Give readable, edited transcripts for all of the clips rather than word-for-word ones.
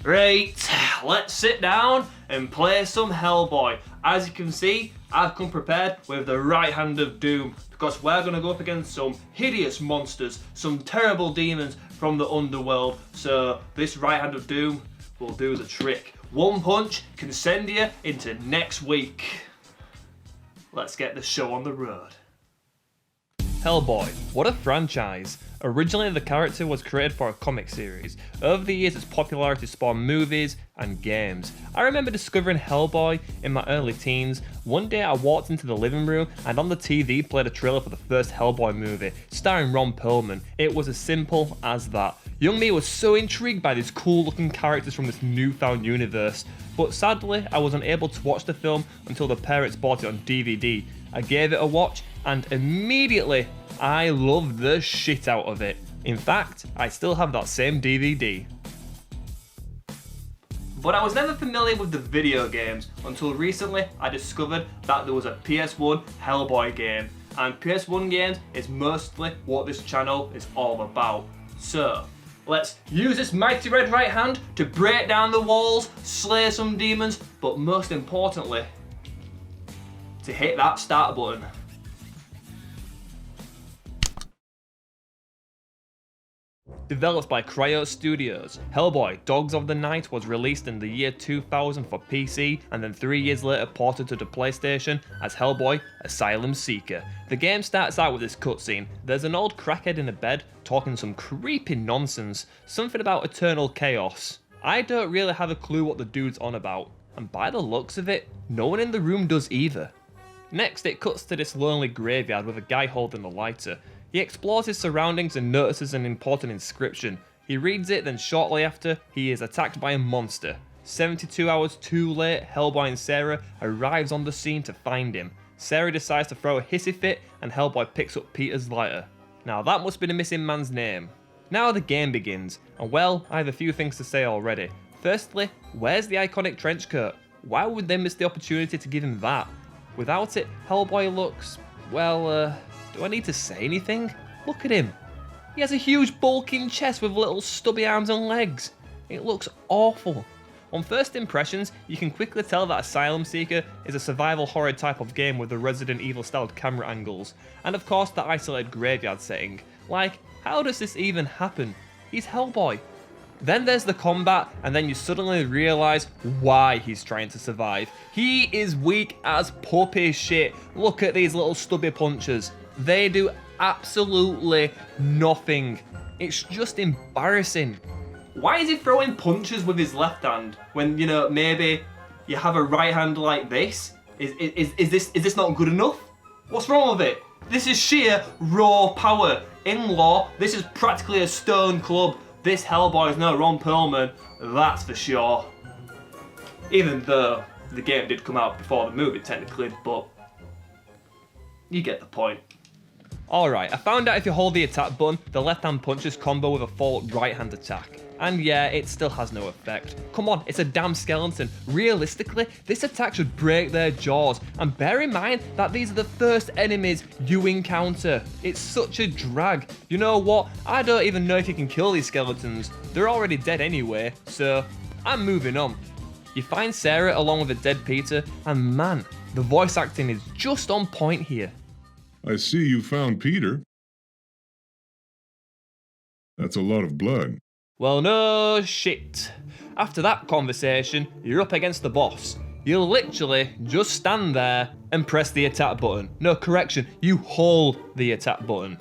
Right, let's sit down and play some Hellboy. As you can see, I've come prepared with the right hand of doom because we're going to go up against some hideous monsters, some terrible demons from the underworld. So this right hand of doom will do the trick. One punch can send you into next week. Let's get the show on the road. Hellboy, what a franchise. Originally the character was created for a comic series. Over the years its popularity spawned movies and games. I remember discovering Hellboy in my early teens. One day I walked into the living room and on the TV played a trailer for the first Hellboy movie, starring Ron Perlman. It was as simple as that. Young me was so intrigued by these cool looking characters from this newfound universe, but sadly I was unable to watch the film until the parents bought it on DVD. I gave it a watch and immediately I loved the shit out of it. In fact, I still have that same DVD. But I was never familiar with the video games until recently I discovered that there was a PS1 Hellboy game, and PS1 games is mostly what this channel is all about. So, let's use this mighty red right hand to break down the walls, slay some demons, but most importantly, to hit that start button. Developed by Cryo Studios, Hellboy Dogs of the Night was released in the year 2000 for PC and then 3 years later ported to the PlayStation as Hellboy Asylum Seeker. The game starts out with this cutscene. There's an old crackhead in a bed talking some creepy nonsense, something about eternal chaos. I don't really have a clue what the dude's on about, and by the looks of it, no one in the room does either. Next it cuts to this lonely graveyard with a guy holding a lighter. He explores his surroundings and notices an important inscription. He reads it, then shortly after, he is attacked by a monster. 72 hours too late, Hellboy and Sarah arrives on the scene to find him. Sarah decides to throw a hissy fit and Hellboy picks up Peter's lighter. Now that must be the missing man's name. Now the game begins, and well, I have a few things to say already. Firstly, where's the iconic trench coat? Why would they miss the opportunity to give him that? Without it, Hellboy looks, well, do I need to say anything? Look at him. He has a huge bulking chest with little stubby arms and legs. It looks awful. On first impressions, you can quickly tell that Asylum Seeker is a survival horror type of game with the Resident Evil styled camera angles, and of course the isolated graveyard setting. Like, how does this even happen? He's Hellboy. Then there's the combat, and then you suddenly realise why he's trying to survive. He is weak as puppy shit. Look at these little stubby punches. They do absolutely nothing. It's just embarrassing. Why is he throwing punches with his left hand when, you know, maybe you have a right hand like this? Is this not good enough? What's wrong with it? This is sheer raw power. In law, this is practically a stone club. This Hellboy is no Ron Perlman, that's for sure. Even though the game did come out before the movie technically, but you get the point. Alright, I found out if you hold the attack button, the left hand punches combo with a forward right hand attack. And yeah, it still has no effect. Come on, it's a damn skeleton. Realistically, this attack should break their jaws. And bear in mind that these are the first enemies you encounter. It's such a drag. You know what? I don't even know if you can kill these skeletons. They're already dead anyway, so I'm moving on. You find Sarah along with a dead Peter, and man, the voice acting is just on point here. I see you found Peter. That's a lot of blood. Well, no shit. After that conversation, you're up against the boss. You'll literally just stand there and press the attack button. No, correction, you hold the attack button.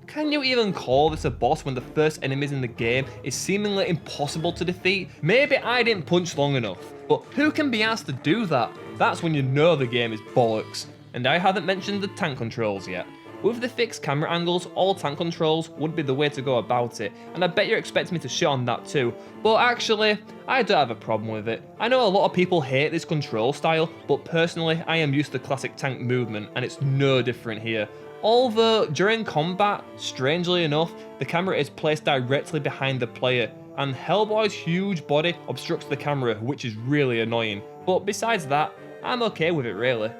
Can you even call this a boss when the first enemies in the game is seemingly impossible to defeat? Maybe I didn't punch long enough, but who can be asked to do that? That's when you know the game is bollocks. And I haven't mentioned the tank controls yet. With the fixed camera angles, all tank controls would be the way to go about it, and I bet you're expecting me to shit on that too, but actually, I don't have a problem with it. I know a lot of people hate this control style, but personally, I am used to classic tank movement, and it's no different here. Although, during combat, strangely enough, the camera is placed directly behind the player. and Hellboy's huge body obstructs the camera, which is really annoying. But besides that, I'm okay with it really.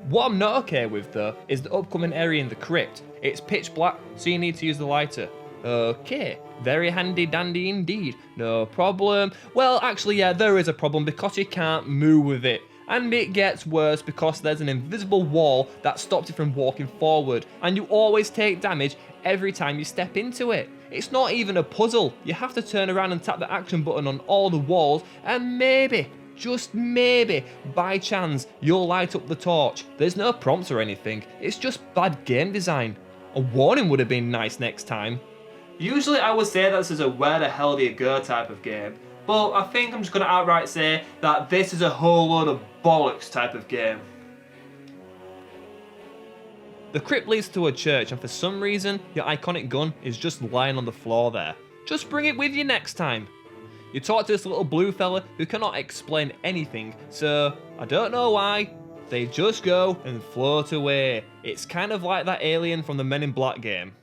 What I'm not okay with though is the upcoming area in the crypt. It's pitch black, so you need to use the lighter. Okay, very handy dandy indeed, no problem. Well, actually yeah, there is a problem because you can't move with it. And it gets worse because there's an invisible wall that stops you from walking forward, and you always take damage every time you step into it. It's not even a puzzle. You have to turn around and tap the action button on all the walls, and maybe, just maybe, by chance, you'll light up the torch. There's no prompts or anything, it's just bad game design. A warning would have been nice next time. Usually I would say that this is a where the hell do you go type of game, but I think I'm just going to outright say that this is a whole load of bollocks type of game. The crypt leads to a church, and for some reason, your iconic gun is just lying on the floor there. Just bring it with you next time. You talk to this little blue fella who cannot explain anything, so I don't know why. They just go and float away. It's kind of like that alien from the Men in Black game.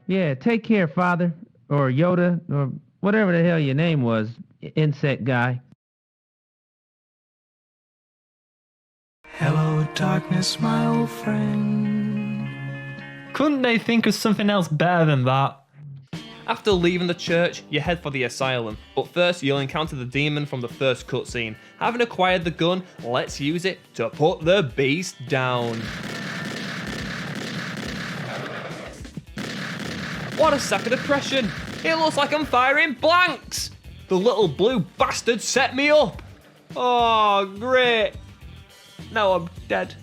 Yeah, take care, Father. Or Yoda, or whatever the hell your name was, insect guy. Hello, darkness, my old friend. Couldn't they think of something else better than that? After leaving the church, you head for the asylum, but first you'll encounter the demon from the first cutscene. Having acquired the gun, let's use it to put the beast down. What a sack of depression! It looks like I'm firing blanks! The little blue bastard set me up! Oh, great! Now I'm dead.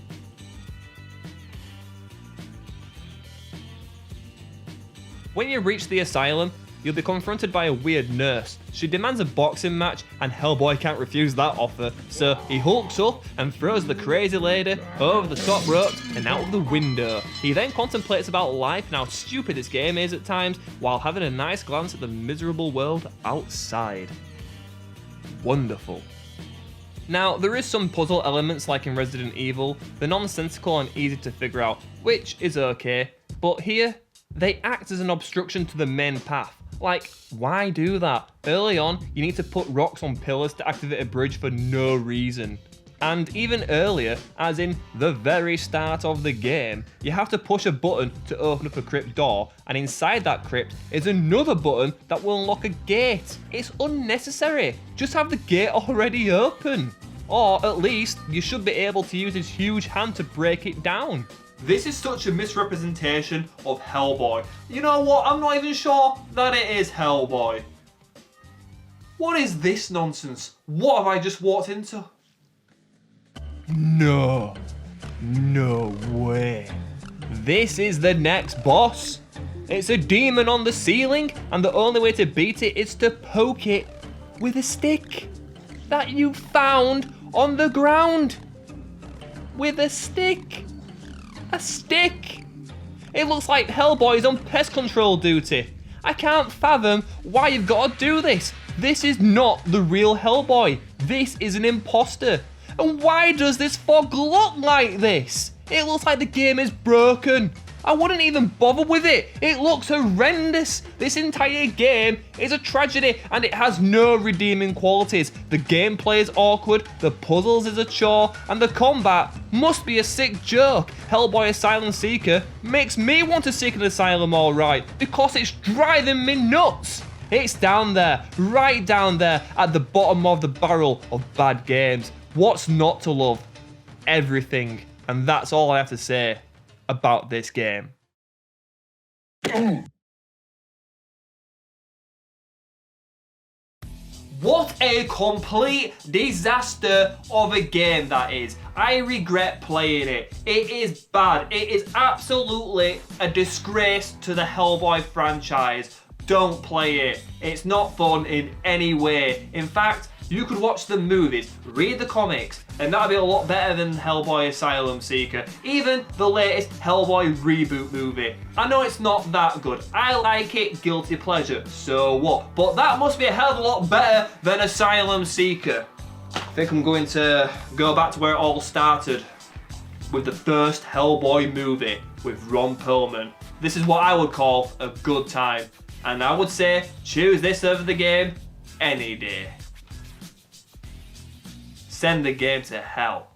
When you reach the asylum, you'll be confronted by a weird nurse. She demands a boxing match, and Hellboy can't refuse that offer, so he hulks up and throws the crazy lady over the top rope and out the window. He then contemplates about life and how stupid this game is at times, while having a nice glance at the miserable world outside. Wonderful. Now, there is some puzzle elements like in Resident Evil. They're nonsensical and easy to figure out, which is okay, but here, they act as an obstruction to the main path. Like, why do that? Early on, you need to put rocks on pillars to activate a bridge for no reason. And even earlier, as in the very start of the game, you have to push a button to open up a crypt door, and inside that crypt is another button that will unlock a gate. It's unnecessary. Just have the gate already open. Or at least, you should be able to use his huge hand to break it down. This is such a misrepresentation of Hellboy. You know what? I'm not even sure that it is Hellboy. What is this nonsense? What have I just walked into? No. No way. This is the next boss. It's a demon on the ceiling, and the only way to beat it is to poke it with a stick that you found on the ground. With a stick. A stick! It looks like Hellboy is on pest control duty. I can't fathom why you've got to do this. This is not the real Hellboy. This is an imposter. And why does this fog look like this? It looks like the game is broken. I wouldn't even bother with it. It looks horrendous. This entire game is a tragedy and it has no redeeming qualities. The gameplay is awkward, the puzzles is a chore, and the combat must be a sick joke. Hellboy Asylum Seeker makes me want to seek an asylum alright because it's driving me nuts. It's down there, right down there at the bottom of the barrel of bad games. What's not to love? Everything. And that's all I have to say about this game. What a complete disaster of a game that is. I regret playing it. It is bad. It is absolutely a disgrace to the Hellboy franchise. Don't play it. It's not fun in any way. In fact, you could watch the movies, read the comics, and that'd be a lot better than Hellboy Asylum Seeker. Even the latest Hellboy reboot movie. I know it's not that good. I like it, guilty pleasure, so what? But that must be a hell of a lot better than Asylum Seeker. I think I'm going to go back to where it all started, with the first Hellboy movie with Ron Perlman. This is what I would call a good time. And I would say choose this over the game any day. Send the game to hell.